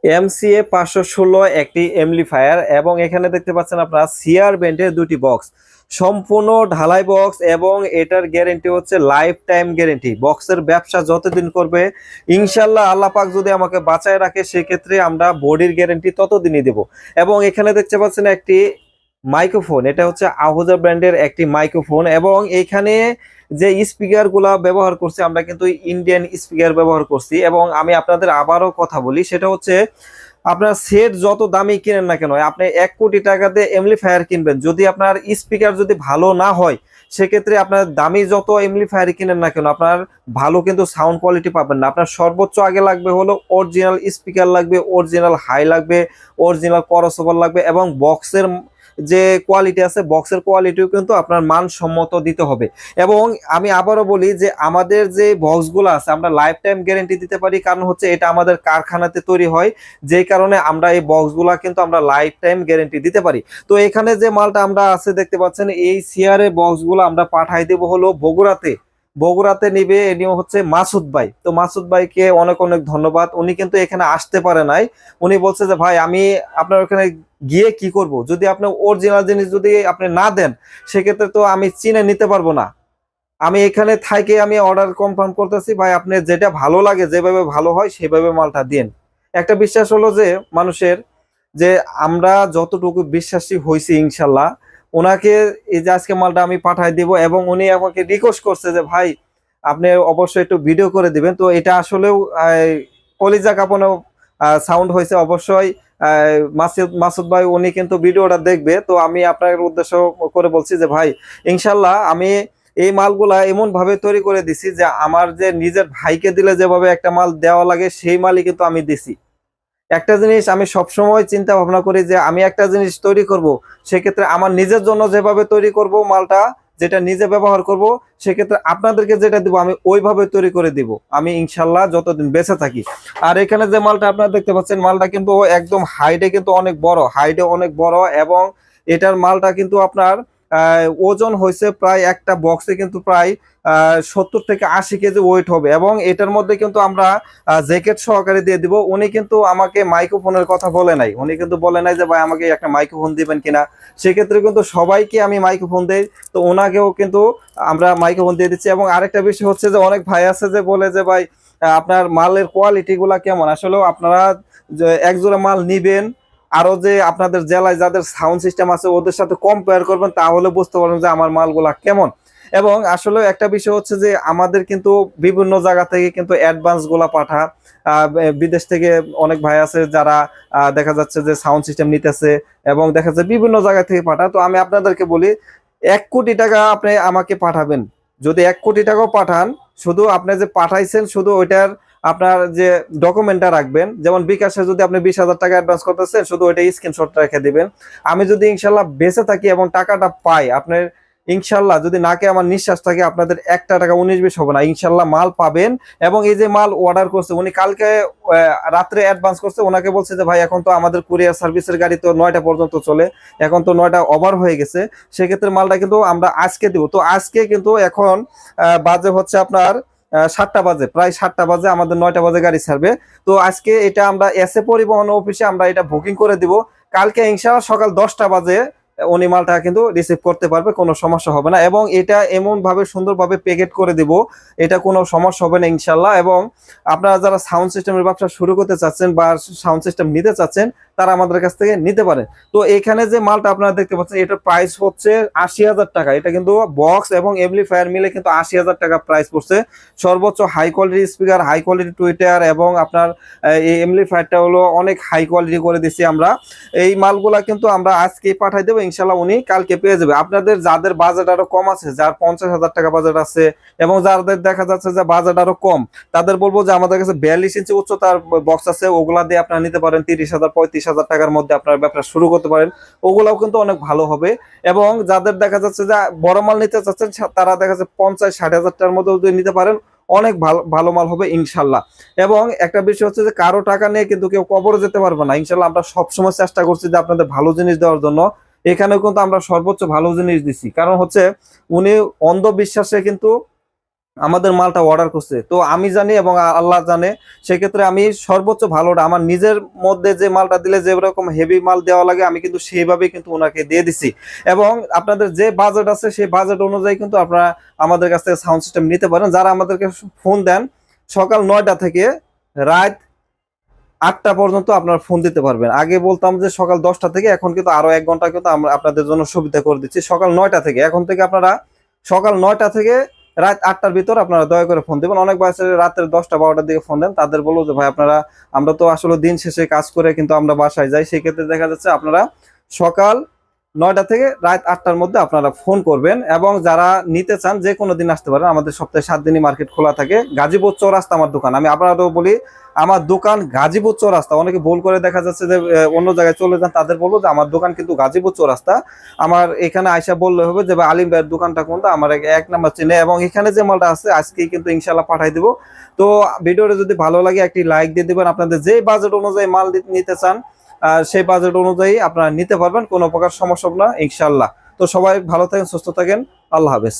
MCA 516 একটি amplifier এবং এখানে দেখতে পাচ্ছেন আপনারা সিআর ব্র্যান্ডের দুটি বক্স, সম্পূর্ণ ঢালাই বক্স এবং এটার গ্যারেন্টি হচ্ছে লাইফ টাইম গ্যারেন্টি। বক্সের ব্যবসা যতদিন করবে ইনশাল্লাহ আল্লাহ পাক যদি আমাকে বাঁচায় রাখে সেক্ষেত্রে আমরা বডির গ্যারেন্টি ততদিনই দেব। এবং এখানে দেখতে পাচ্ছেন একটি মাইক্রোফোন, এটা হচ্ছে আহুজা ব্র্যান্ডের একটি মাইক্রোফোন এবং এখানে যে স্পিকার গুলা ব্যবহার করছি আমরা কিন্তু ইন্ডিয়ান স্পিকার ব্যবহার করছি। এবং আমি আপনাদের আবারও কথা বলি, সেটা হচ্ছে আপনার সেট যত দামি কিনেন না কেন, আপনি 1 কোটি টাকাতে এমপ্লিফায়ার কিনবেন, যদি আপনার স্পিকার যদি ভালো না হয় সেক্ষেত্রে আপনার দামি যত এমপ্লিফায়ার কিনেন না কেন আপনার ভালো কিন্তু সাউন্ড কোয়ালিটি পাবেন না। আপনার সর্বোচ্চ আগে লাগবে হলো অরিজিনাল স্পিকার লাগবে, অরিজিনাল হাই লাগবে, অরিজিনাল ক্রসওভার লাগবে এবং বক্সের যে কোয়ালিটি আছে বক্সের কোয়ালিটিও কিন্তু আপনার মানসম্মত দিতে হবে। এবং আমি আবারও বলি যে আমাদের যে বক্সগুলো আছে আমরা লাইফ টাইম গ্যারেন্টি দিতে পারি, কারণ হচ্ছে এটা আমাদের কারখানাতে তৈরি হয়, যেই কারণে আমরা এই বক্সগুলা কিন্তু আমরা লাইফ টাইম গ্যারেন্টি দিতে পারি। তো এখানে যে মালটা আমরা আছে দেখতে পাচ্ছেন, এই সিআরএ বক্সগুলো আমরা পাঠাই দেব হলো বগুড়াতে। বগুড়াতে নিবে এনি হচ্ছে মাসুদ ভাই। তো মাসুদ ভাইকে অনেক অনেক ধন্যবাদ, উনি কিন্তু এখানে আসতে পারে নাই। উনি বলছে যে ভাই আমি আপনার ওখানে গিয়ে কি করব, যদি আপনি অরিজিনাল জিনিস যদি আপনি না দেন সেক্ষেত্রে তো আমি চিনে নিতে পারবো না। আমি এখানে থাইকে আমি অর্ডার কনফার্ম করতেছি, ভাই আপনি যেটা ভালো লাগে যেভাবে ভালো হয় সেভাবে মালটা দিন। একটা বিশ্বাস হলো যে মানুষের, যে আমরা যতটুকু বিশ্বাসী হয়েছি ইনশাল্লাহ ওনাকে এই যে আজকে মালটা আমি পাঠাই দিব। এবং উনি আমাকে রিকোয়েস্ট করছে যে ভাই আপনি অবশ্যই একটু ভিডিও করে দিবেন। তো এটা আসলেও কলিজা কাঁপানো সাউন্ড হয়েছে অবশ্যই। মাসুদ ভাই উনি কিন্তু ভিডিওটা দেখবে, তো আমি আপনার উদ্দেশ্য করে বলছি যে ভাই ইনশাল্লাহ আমি এই মালগুলা এমন ভাবে তৈরি করে দিছি যে আমার যে নিজের ভাইকে দিলে যেভাবে একটা মাল দেওয়া লাগে সেই মালই কিন্তু আমি দিছি। একটা জিনিস আমি সবসময় চিন্তা ভাবনা করি যে আমি একটা জিনিস তৈরি করব সেক্ষেত্রে আমার নিজের জন্য যেভাবে তৈরি করব মালটা, যেটা নিজে ব্যবহার করব, সেক্ষেত্রে আপনাদেরকে যেটা দিব আমি ওইভাবে তৈরি করে দিব আমি ইনশাল্লাহ যতদিন বেঁচে থাকি। আর এখানে যে মালটা আপনারা দেখতে পাচ্ছেন মালটা কিন্তু একদম হাইটে কিন্তু অনেক বড়, হাইটে অনেক বড় এবং এটার মালটা কিন্তু আপনার ওজন হয়েছে প্রায় একটা বক্সে কিন্তু প্রায় 70 থেকে 80 কেজি ওয়েট হবে। এবং এটার মধ্যে কিন্তু আমরা জ্যাকেট সহকারে দিয়ে দিব। উনি কিন্তু আমাকে মাইক্রোফোনের কথা বলে নাই, উনি কিন্তু বলে নাই যে ভাই আমাকে একটা মাইক্রোফোন দিবেন কিনা। সেক্ষেত্রে কিন্তু সবাইকে আমি মাইক্রোফোন দেই, তো ওনাকেও কিন্তু আমরা মাইক্রোফোন দিয়ে দিচ্ছি। এবং আরেকটা বিষয় হচ্ছে যে অনেক ভাই আছে যে বলে যে ভাই আপনার মালের কোয়ালিটি গুলা কেমন, আসলেও আপনারা যে এক জোড়া মাল নিবেন আরো যে আপনাদের জেলায় যাদের সাউন্ড সিস্টেম আছে ওদের সাথে কম্পেয়ার করবেন, তাহলে বুঝতে পারবেন যে আমার মালগুলা কেমন। এবং আসলে একটা বিষয় হচ্ছে যে আমাদের কিন্তু বিভিন্ন জায়গা থেকে কিন্তু অ্যাডভান্স গুলা পাঠা, বিদেশ থেকে অনেক ভাই আছে যারা দেখা যাচ্ছে যে সাউন্ড সিস্টেম নিতেছে এবং দেখা যাচ্ছে বিভিন্ন জায়গা থেকে পাঠা। তো আমি আপনাদেরকে বলি 1 কোটি টাকা আপনি আমাকে পাঠাবেন, যদি 1 কোটি টাকাও পাঠান শুধু আপনি যে পাঠাইছেন শুধু ওইটার আপনার যে ডকুমেন্টটা রাখবেন। যেমন বিকাশে যদি আপনি 20,000 টাকা অ্যাডভান্স করতেছেন শুধু ওইটা স্ক্রিনশট রেখে দিবেন। আমি যদি ইনশাল্লাহ বেঁচে থাকি এবং টাকাটা পাই আপনার ইনশাল্লাহ, যদি নাকে আমার নিঃশ্বাস থাকে আপনাদের 1 টাকা 19 20 হবে না, ইনশাল্লাহ মাল পাবেন। এবং এই যে মাল অর্ডার করছে উনি কালকে রাত্রে অ্যাডভান্স করছে, ওনাকে বলছে যে ভাই এখন তো আমাদের কুরিয়ার সার্ভিসের গাড়ি তো 9টা পর্যন্ত চলে, এখন তো 9টা ওভার হয়ে গেছে, সেক্ষেত্রে মালটা কিন্তু আমরা আজকে দিব। তো আজকে কিন্তু এখন বাজে হচ্ছে আপনার 7টা বাজে, প্রায় 7টা বাজে, আমাদের 9টা বাজে গাড়ি ছাড়বে। তো আজকে এটা আমরা এসএ পরিবহন অফিসে আমরা এটা বুকিং করে দিব। কালকে ইনশাআল্লাহ সকাল 10টা বাজে উনি মালটা কিন্তু রিসিভ করতে পারবে, কোনো সমস্যা হবে না। এবং এটা এমন ভাবে সুন্দরভাবে প্যাকেট করে দিব, এটা কোনো সমস্যা হবে না ইনশাল্লাহ। এবং আপনারা যারা সাউন্ড সিস্টেমের ব্যবসা শুরু করতে চাচ্ছেন বা সাউন্ড সিস্টেম নিতে চাচ্ছেন তারা আমাদের কাছ থেকে নিতে পারেন। তো এখানে যে মালটা আপনারা দেখতে পাচ্ছেন এটার প্রাইস হচ্ছে 80,000 টাকা। এটা কিন্তু বক্স এবং এমপ্লিফায়ার মিলে কিন্তু 80,000 টাকা প্রাইস পড়ছে। সর্বোচ্চ high quality speaker, high quality tweeter এবং আপনার এই এমপ্লিফায়ারটা হলো অনেক হাই কোয়ালিটি করে দিচ্ছি আমরা। এই মালগুলা কিন্তু আমরা আজকে পাঠাই দেবো ইনশাল্লাহ, উনি কালকে পেয়ে যাবে। আপনাদের যাদের বাজেট আরো কম আছে, যার 50,000 টাকা বাজেট আছে এবং যাদের দেখা যাচ্ছে যে বাজেট আরো কম, তাদের বলবো যে আমাদের কাছে 42 ইঞ্চি উচ্চতার বক্স আছে, ওগুলা দিয়ে আপনারা নিতে পারেন। 30,000 35,000 টাকার মধ্যে আপনার ব্যবসা শুরু করতে পারেন, ওগুলাও কিন্তু অনেক ভালো হবে। এবং যাদের দেখা যাচ্ছে যে বড় মাল নিতে চাচ্ছেন তারা দেখা যাচ্ছে 50-60,000 টাকার মধ্যে যদি নিতে পারেন অনেক ভালো ভালো মাল হবে ইনশাল্লাহ। এবং একটা বিষয় হচ্ছে যে কারো টাকা নিয়ে কিন্তু কেউ কবরে যেতে পারবে না ইনশাল্লাহ। আমরা সবসময় চেষ্টা করছি যে আপনাদের ভালো জিনিস দেওয়ার জন্য, এখানেও কিন্তু আমরা সর্বোচ্চ ভালো জিনিস দিচ্ছি। কারণ হচ্ছে উনি অন্ধবিশ্বাসে কিন্তু আমাদের মালটা অর্ডার করছে। তো আমি জানি এবং আল্লাহ জানে, সেক্ষেত্রে আমি সর্বোচ্চ ভালোটা আমার নিজের মধ্যে যে মালটা দিলে যে রকম হেভি মাল দেওয়া লাগে আমি কিন্তু সেইভাবেই কিন্তু ওনাকে দিয়ে দিছি। এবং আপনাদের যে বাজেট আছে সেই বাজেট অনুযায়ী কিন্তু আপনারা আমাদের কাছ থেকে সাউন্ড সিস্টেম নিতে পারেন। যারা আমাদেরকে ফোন দেন সকাল 9টা থেকে রাত 8টা পর্যন্ত আপনার ফোন দিতে পারবেন। আগে বলতাম যে সকাল 10টা থেকে, এখন কিন্তু আরো 1 ঘন্টা কিন্তু আমরা আপনাদের জন্য সুবিধা করে দিচ্ছি সকাল 9টা থেকে। এখন থেকে আপনারা সকাল 9টা থেকে রাত 8টার ভিতর আপনারা দয়া করে ফোন দেবেন। অনেক বাচ্চা রাতের 10টা 12টার দিকে ফোন দেন, তাদের বলবো যে ভাই আপনারা, আমরা তো আসলে দিন শেষে কাজ করে কিন্তু আমরা বাসায় যাই, সেই ক্ষেত্রে দেখা যাচ্ছে আপনারা সকাল 9টা থেকে রাত 8টার মধ্যে আপনারা ফোন করবেন। এবং যারা নিতে চান যে কোনো দিন আসতে পারেন, আমাদের সপ্তাহে 7 দিনই মার্কেট খোলা থাকে। গাজীপুর চৌরাস্তা আমার দোকান। আমি আপনারাও বলি আমার দোকান গাজীপুর চৌরাস্তা। অনেকে ভুল করে দেখা যাচ্ছে যে অন্য জায়গায় চলে যান, তাদের বলবো যে আমার দোকান কিন্তু গাজীপুর চৌরাস্তা। আমার এখানে আয়সা বললে হবে যে ভাই আলিম ভাইয়ের দোকানটা কোনটা, আমার 1 নাম্বার চিনে। এবং এখানে যে মালটা আছে আজকেই কিন্তু ইনশাল্লাহ পাঠাই দিব। তো ভিডিওটা যদি ভালো লাগে একটি লাইক দিয়ে দিবেন। আপনাদের যে বাজেট অনুযায়ী মাল নিতে চান সেই বাজেট অনুযায়ী আপনারা নিতে পারবেন, কোনো প্রকার সমস্যা না ইনশাল্লাহ। তো সবাই ভালো থাকেন, সুস্থ থাকেন, আল্লাহ হাফেজ।